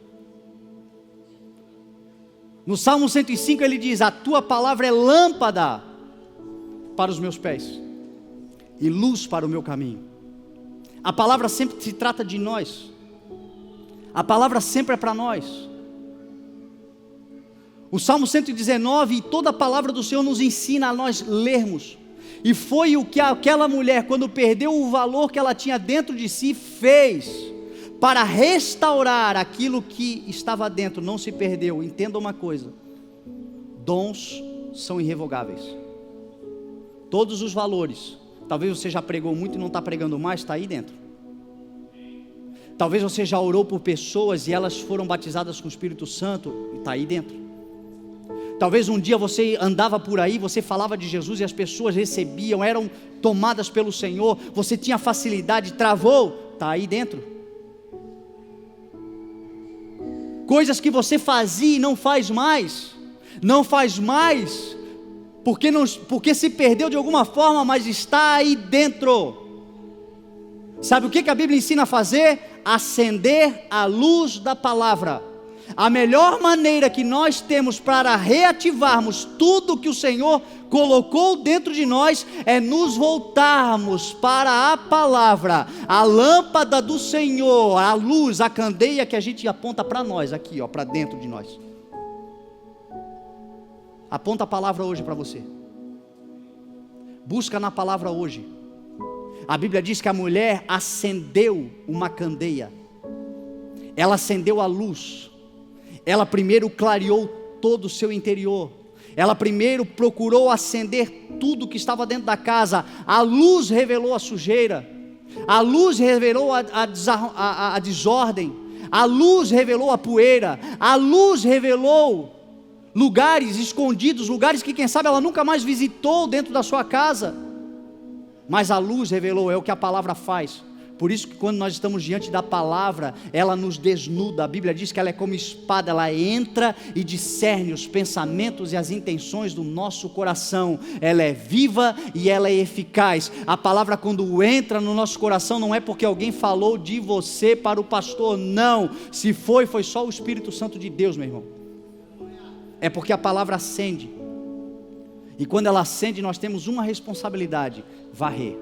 No Salmo 105 ele diz, a tua palavra é lâmpada para os meus pés, e luz para o meu caminho. A palavra sempre se trata de nós, a palavra sempre é para nós. O Salmo 119 e toda a palavra do Senhor nos ensina a nós lermos, e foi o que aquela mulher, quando perdeu o valor que ela tinha dentro de si, fez, para restaurar aquilo que estava dentro, não se perdeu. Entenda uma coisa, dons são irrevogáveis, todos os valores, talvez você já pregou muito e não está pregando mais, está aí dentro. Talvez você já orou por pessoas e elas foram batizadas com o Espírito Santo, e está aí dentro. Talvez um dia você andava por aí, você falava de Jesus e as pessoas recebiam, eram tomadas pelo Senhor, você tinha facilidade, travou, está aí dentro. Coisas que você fazia e não faz mais, porque se perdeu de alguma forma, mas está aí dentro. Sabe o que a Bíblia ensina a fazer? Acender a luz da palavra. A melhor maneira que nós temos para reativarmos tudo que o Senhor colocou dentro de nós é nos voltarmos para a palavra, a lâmpada do Senhor, a luz, a candeia que a gente aponta para nós, aqui ó, para dentro de nós. Aponta a palavra hoje para você, busca na palavra hoje. A Bíblia diz que a mulher acendeu uma candeia, ela acendeu a luz. Ela primeiro clareou todo o seu interior, ela primeiro procurou acender tudo que estava dentro da casa. A luz revelou a sujeira, a luz revelou a desordem, a luz revelou a poeira, a luz revelou lugares escondidos, lugares que quem sabe ela nunca mais visitou dentro da sua casa, mas a luz revelou. É o que a palavra faz. Por isso que quando nós estamos diante da palavra, ela nos desnuda. A Bíblia diz que ela é como espada, ela entra e discerne os pensamentos e as intenções do nosso coração. Ela é viva e ela é eficaz. A palavra, quando entra no nosso coração, não é porque alguém falou de você para o pastor, não. Se foi só o Espírito Santo de Deus, meu irmão. É porque a palavra acende, e quando ela acende, nós temos uma responsabilidade: varrer.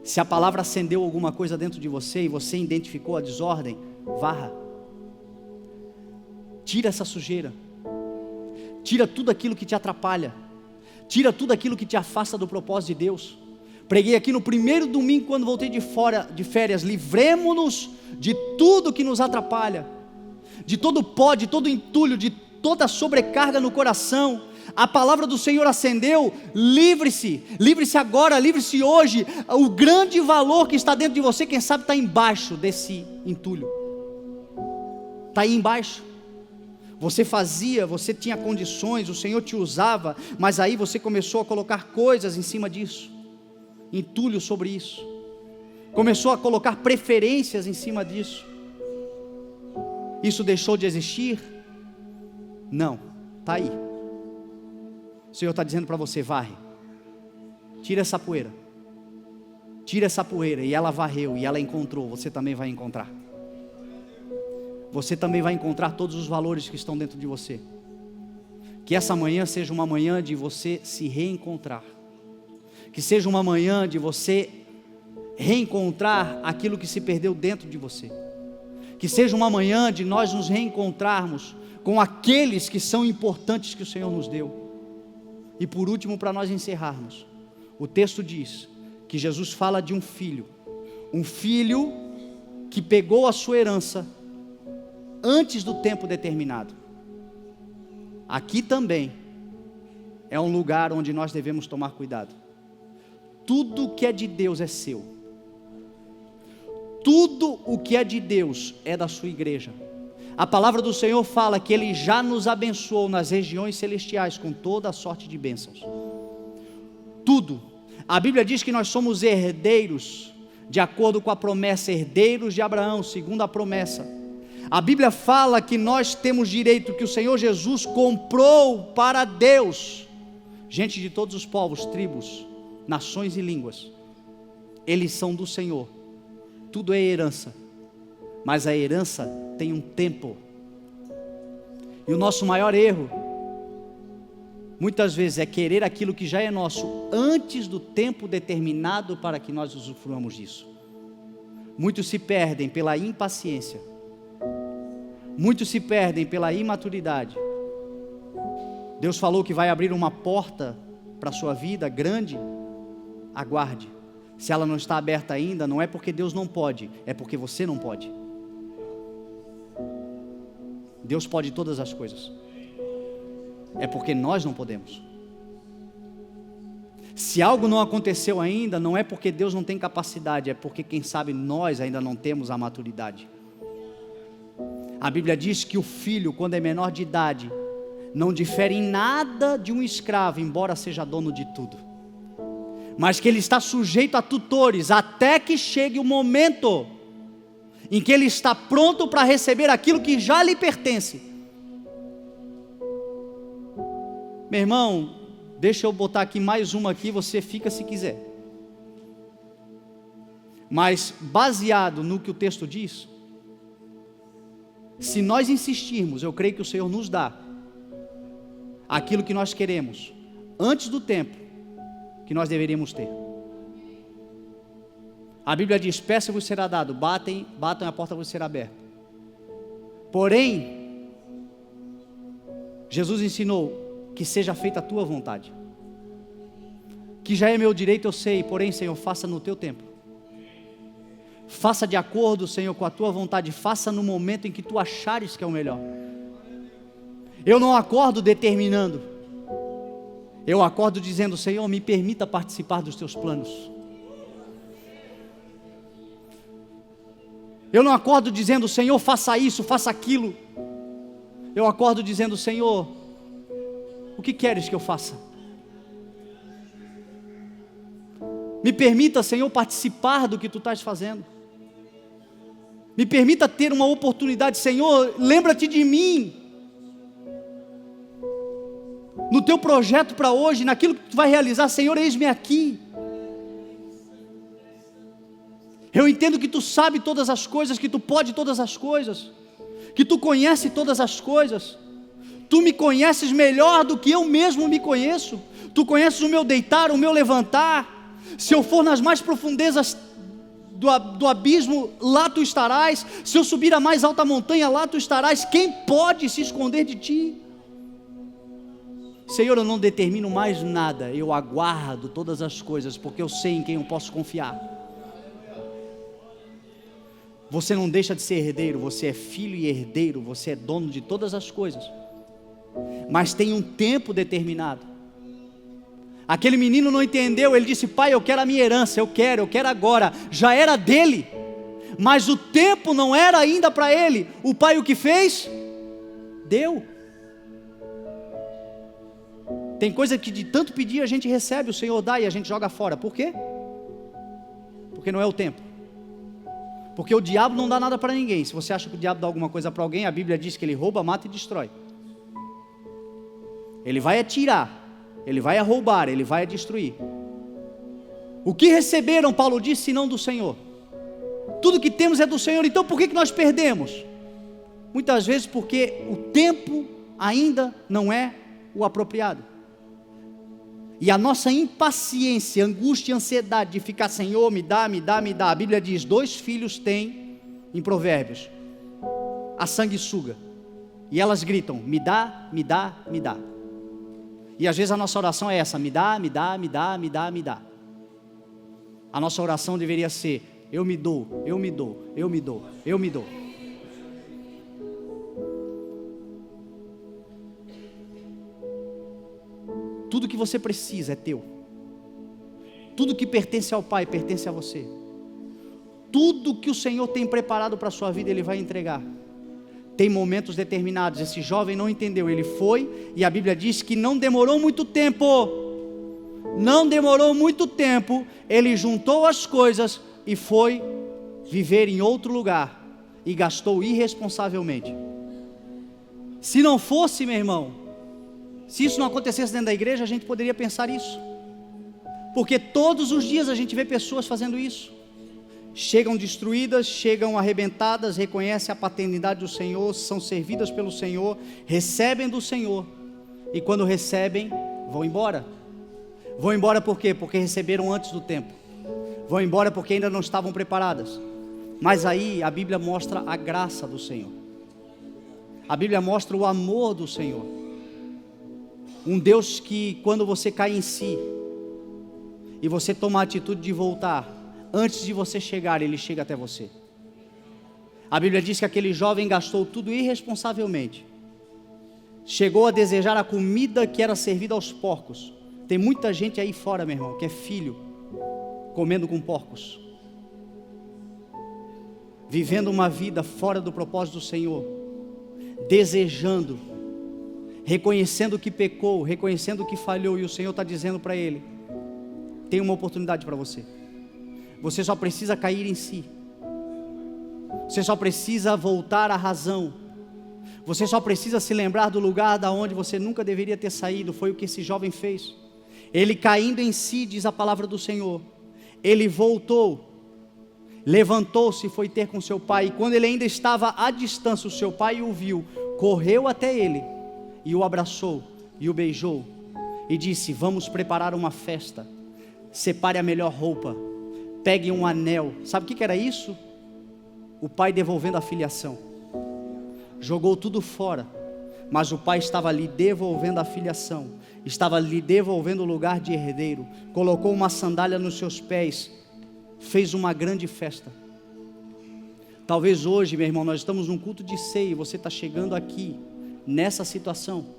Se a palavra acendeu alguma coisa dentro de você e você identificou a desordem, varra. Tira essa sujeira, tira tudo aquilo que te atrapalha, tira tudo aquilo que te afasta do propósito de Deus. Preguei aqui no primeiro domingo, quando voltei de férias: livremo-nos de tudo que nos atrapalha, de todo pó, de todo entulho, de toda sobrecarga no coração. A palavra do Senhor acendeu, livre-se agora, livre-se hoje. O grande valor que está dentro de você, quem sabe está embaixo desse entulho, está aí embaixo. Você fazia, você tinha condições, o Senhor te usava, mas aí você começou a colocar coisas em cima disso, entulho sobre isso, começou a colocar preferências em cima disso. Isso deixou de existir? Não, está aí. O Senhor está dizendo para você: varre, tira essa poeira, e ela varreu, e ela encontrou. Você também vai encontrar, você também vai encontrar todos os valores que estão dentro de você. Que essa manhã seja uma manhã de você se reencontrar, que seja uma manhã de você reencontrar aquilo que se perdeu dentro de você, que seja uma manhã de nós nos reencontrarmos com aqueles que são importantes que o Senhor nos deu. E por último, para nós encerrarmos, o texto diz que Jesus fala de um filho que pegou a sua herança antes do tempo determinado. Aqui também é um lugar onde nós devemos tomar cuidado. tudo que é de Deus é seu. Tudo o que é de Deus é da sua igreja. A palavra do Senhor fala que Ele já nos abençoou nas regiões celestiais com toda a sorte de bênçãos. Tudo. A Bíblia diz que nós somos herdeiros, de acordo com a promessa, herdeiros de Abraão, segundo a promessa. A Bíblia fala que nós temos direito, que o Senhor Jesus comprou para Deus, gente de todos os povos, tribos, nações e línguas. Eles são do Senhor. Tudo é herança, mas a herança tem um tempo. E o nosso maior erro, muitas vezes, é querer aquilo que já é nosso antes do tempo determinado para que nós usufruamos disso. Muitos se perdem pela impaciência, muitos se perdem pela imaturidade. Deus falou que vai abrir uma porta para a sua vida grande, aguarde. Se ela não está aberta ainda, não é porque Deus não pode, é porque você não pode. Deus pode todas as coisas, é porque nós não podemos. Se algo não aconteceu ainda, não é porque Deus não tem capacidade, é porque, quem sabe, nós ainda não temos a maturidade. A Bíblia diz que o filho, quando é menor de idade, não difere em nada de um escravo, embora seja dono de tudo, mas que ele está sujeito a tutores, até que chegue o momento em que ele está pronto para receber aquilo que já lhe pertence. Meu irmão, deixa eu botar aqui mais uma aqui, você fica se quiser. Mas baseado no que o texto diz, se nós insistirmos, eu creio que o Senhor nos dá aquilo que nós queremos, antes do tempo que nós deveríamos ter. A Bíblia diz: peça-vos será dado, batem e a porta vos será aberta. Porém, Jesus ensinou que seja feita a tua vontade, que já é meu direito, eu sei, porém, Senhor, faça no teu tempo, faça de acordo, Senhor, com a tua vontade, faça no momento em que tu achares que é o melhor. Eu não acordo determinando, eu acordo dizendo: Senhor, me permita participar dos teus planos. Eu não acordo dizendo: Senhor, faça isso, faça aquilo. Eu acordo dizendo: Senhor, o que queres que eu faça? Me permita, Senhor, participar do que tu estás fazendo. Me permita ter uma oportunidade. Senhor, lembra-te de mim, no teu projeto para hoje, naquilo que tu vai realizar. Senhor, eis-me aqui. Eu entendo que tu sabe todas as coisas, que tu pode todas as coisas, que tu conhece todas as coisas. Tu me conheces melhor do que eu mesmo me conheço. Tu conheces o meu deitar, o meu levantar. Se eu for nas mais profundezas do abismo, lá tu estarás. Se eu subir a mais alta montanha, lá tu estarás. Quem pode se esconder de ti? Senhor, eu não determino mais nada, eu aguardo todas as coisas, porque eu sei em quem eu posso confiar. Você não deixa de ser herdeiro, você é filho e herdeiro, você é dono de todas as coisas, mas tem um tempo determinado. Aquele menino não entendeu, ele disse: pai, eu quero a minha herança, eu quero agora. Já era dele, mas o tempo não era ainda para ele. O pai o que fez? Deu. Tem coisa que de tanto pedir a gente recebe, o Senhor dá e a gente joga fora. Por quê? Porque não é o tempo. Porque o diabo não dá nada para ninguém. Se você acha que o diabo dá alguma coisa para alguém, a Bíblia diz que ele rouba, mata e destrói. Ele vai atirar, ele vai roubar, ele vai destruir. O que receberam, Paulo disse, senão do Senhor? Tudo que temos é do Senhor. Então por que nós perdemos? Muitas vezes porque o tempo ainda não é o apropriado. E a nossa impaciência, angústia e ansiedade de ficar: Senhor, me dá, me dá, me dá. A Bíblia diz: 2 filhos têm, em Provérbios, a sanguessuga, e elas gritam: me dá, me dá, me dá. E às vezes a nossa oração é essa: me dá, me dá, me dá, me dá, me dá. A nossa oração deveria ser: eu me dou, eu me dou, eu me dou, eu me dou. Tudo que você precisa é teu. Tudo que pertence ao Pai pertence a você. Tudo que o Senhor tem preparado para a sua vida, Ele vai entregar. Tem momentos determinados. Esse jovem não entendeu, ele foi, e a Bíblia diz que não demorou muito tempo. Não demorou muito tempo, ele juntou as coisas e foi viver em outro lugar, e gastou irresponsavelmente. Se não fosse, meu irmão, se isso não acontecesse dentro da igreja, a gente poderia pensar isso, porque todos os dias a gente vê pessoas fazendo isso. Chegam destruídas, chegam arrebentadas, reconhecem a paternidade do Senhor, são servidas pelo Senhor, recebem do Senhor, e quando recebem, vão embora. Vão embora por quê? Porque receberam antes do tempo. Vão embora porque ainda não estavam preparadas. Mas aí a Bíblia mostra a graça do Senhor. A Bíblia mostra o amor do Senhor. Um Deus que, quando você cai em si e você toma a atitude de voltar, antes de você chegar, Ele chega até você. A Bíblia diz que aquele jovem gastou tudo irresponsavelmente. Chegou a desejar a comida que era servida aos porcos. Tem muita gente aí fora, meu irmão, que é filho, comendo com porcos, vivendo uma vida fora do propósito do Senhor, desejando, reconhecendo que pecou, reconhecendo que falhou, e o Senhor está dizendo para ele: tem uma oportunidade para você. Você só precisa cair em si. Você só precisa voltar à razão. Você só precisa se lembrar do lugar da onde você nunca deveria ter saído. Foi o que esse jovem fez. Ele, caindo em si, diz a palavra do Senhor, ele voltou, levantou-se e foi ter com seu pai. E quando ele ainda estava à distância, o seu pai o viu, correu até ele e o abraçou e o beijou e disse: vamos preparar uma festa. Separe a melhor roupa, pegue um anel. Sabe o que era isso? O pai devolvendo a filiação. Jogou tudo fora, mas o pai estava lhe devolvendo a filiação, estava lhe devolvendo o lugar de herdeiro. Colocou uma sandália nos seus pés, fez uma grande festa. Talvez hoje, meu irmão, nós estamos num culto de ceia e você está chegando aqui nessa situação.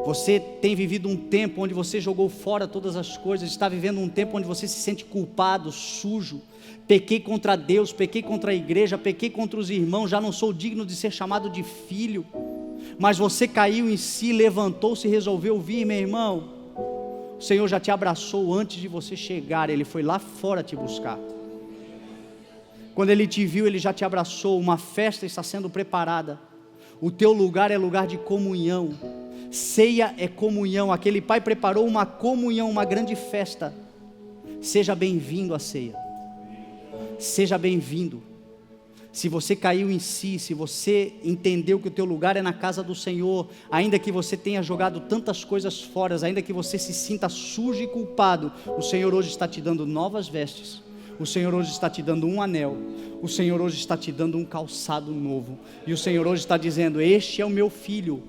Você tem vivido um tempo onde você jogou fora todas as coisas, está vivendo um tempo onde você se sente culpado, sujo. Pequei contra Deus, pequei contra a igreja, pequei contra os irmãos, já não sou digno de ser chamado de filho. Mas você caiu em si, levantou-se e resolveu vir, meu irmão. O Senhor já te abraçou antes de você chegar, Ele foi lá fora te buscar. Quando Ele te viu, Ele já te abraçou. Uma festa está sendo preparada. O teu lugar é lugar de comunhão. Ceia é comunhão. Aquele pai preparou uma comunhão, uma grande festa. Seja bem-vindo à ceia. Seja bem-vindo. Se você caiu em si, se você entendeu que o teu lugar é na casa do Senhor, ainda que você tenha jogado tantas coisas fora, ainda que você se sinta sujo e culpado, o Senhor hoje está te dando novas vestes. O Senhor hoje está te dando um anel. O Senhor hoje está te dando um calçado novo. E o Senhor hoje está dizendo: este é o meu filho.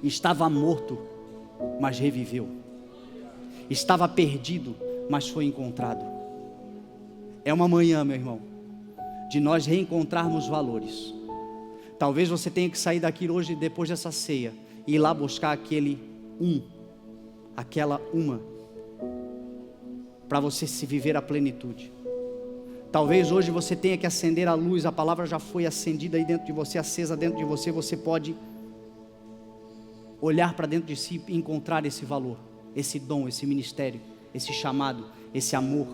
Estava morto, mas reviveu. Estava perdido, mas foi encontrado. É uma manhã, meu irmão, de nós reencontrarmos valores. Talvez você tenha que sair daqui hoje, depois dessa ceia, e ir lá buscar aquela uma, para você se viver a plenitude. Talvez hoje você tenha que acender a luz. A palavra já foi acendida aí dentro de você, acesa dentro de você. Você pode olhar para dentro de si e encontrar esse valor, esse dom, esse ministério, esse chamado, esse amor,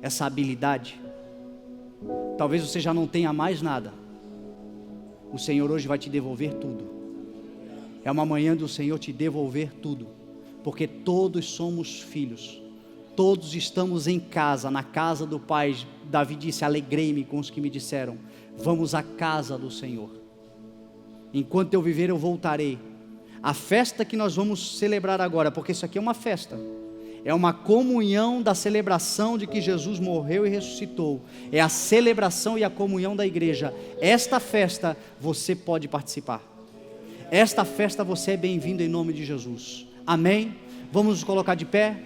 essa habilidade. Talvez você já não tenha mais nada. O Senhor hoje vai te devolver tudo. É uma manhã do Senhor te devolver tudo, porque todos somos filhos, todos estamos em casa, na casa do Pai. Davi disse: alegrei-me com os que me disseram, vamos à casa do Senhor. Enquanto eu viver, eu voltarei. A festa que nós vamos celebrar agora, porque isso aqui é uma festa, é uma comunhão da celebração de que Jesus morreu e ressuscitou. É a celebração e a comunhão da igreja. Esta festa você pode participar. Esta festa você é bem-vindo em nome de Jesus. Amém? Vamos nos colocar de pé.